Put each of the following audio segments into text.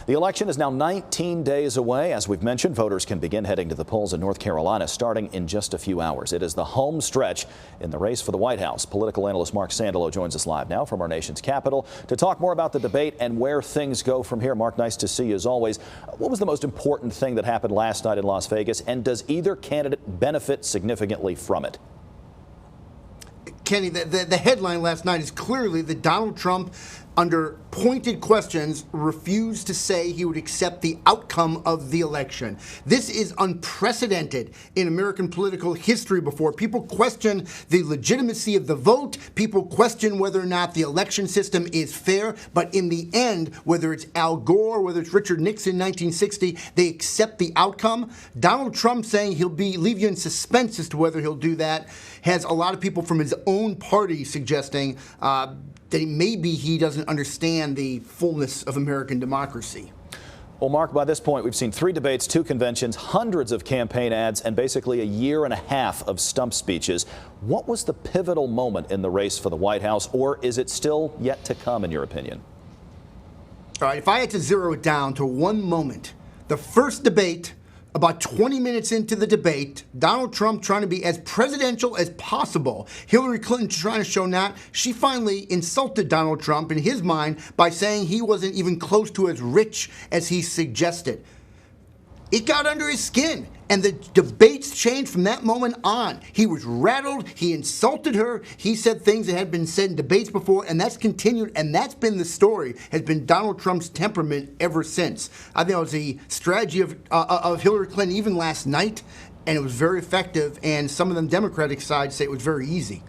The election is now 19 days away. As we've mentioned, voters can begin heading to the polls in North Carolina starting in just a few hours. It is the home stretch in the race for the White House. Political analyst Mark Sandalo joins us live now from our nation's capital to talk more about the debate and where things go from here. Mark, nice to see you as always. What was the most important thing that happened last night in Las Vegas, and does either candidate benefit significantly from it? Kenny, the headline last night is clearly that Donald Trump, under pointed questions, refused to say he would accept the outcome of the election. This is unprecedented in American political history before. People question the legitimacy of the vote. People question whether or not the election system is fair. But in the end, whether it's Al Gore, whether it's Richard Nixon in 1960, they accept the outcome. Donald Trump saying he'll leave you in suspense as to whether he'll do that has a lot of people from his own party suggesting that maybe he doesn't understand the fullness of American democracy. Well, Mark, by this point, we've seen 3 debates, 2 conventions, hundreds of campaign ads, and basically a year and a half of stump speeches. What was the pivotal moment in the race for the White House, or is it still yet to come, in your opinion? All right, if I had to zero it down to one moment, the first debate, about 20 minutes into the debate, Donald Trump trying to be as presidential as possible. Hillary Clinton trying to show not. She finally insulted Donald Trump in his mind by saying he wasn't even close to as rich as he suggested. It got under his skin, and the debates changed from that moment on. He was rattled. He insulted her. He said things that had been said in debates before, and that's continued, and that's been the story, has been Donald Trump's temperament ever since. I think it was the strategy of Hillary Clinton even last night, and it was very effective, and some of them Democratic sides say it was very easy.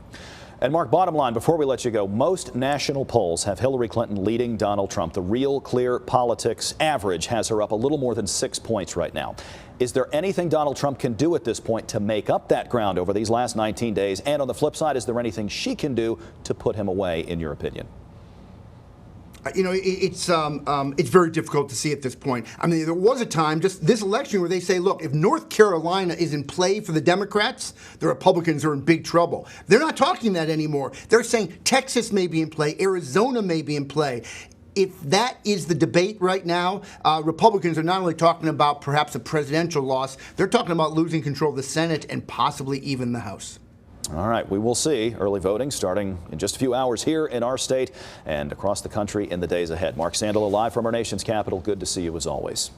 And Mark, bottom line, before we let you go, most national polls have Hillary Clinton leading Donald Trump. The Real Clear Politics average has her up a little more than 6 points right now. Is there anything Donald Trump can do at this point to make up that ground over these last 19 days? And on the flip side, is there anything she can do to put him away, in your opinion? You know, it's very difficult to see at this point. I mean, there was a time, just this election, where they say, look, if North Carolina is in play for the Democrats, the Republicans are in big trouble. They're not talking that anymore. They're saying Texas may be in play, Arizona may be in play. If that is the debate right now, Republicans are not only talking about perhaps a presidential loss, they're talking about losing control of the Senate and possibly even the House. All right, we will see early voting starting in just a few hours here in our state and across the country in the days ahead. Mark Sandalo live from our nation's capital. Good to see you as always.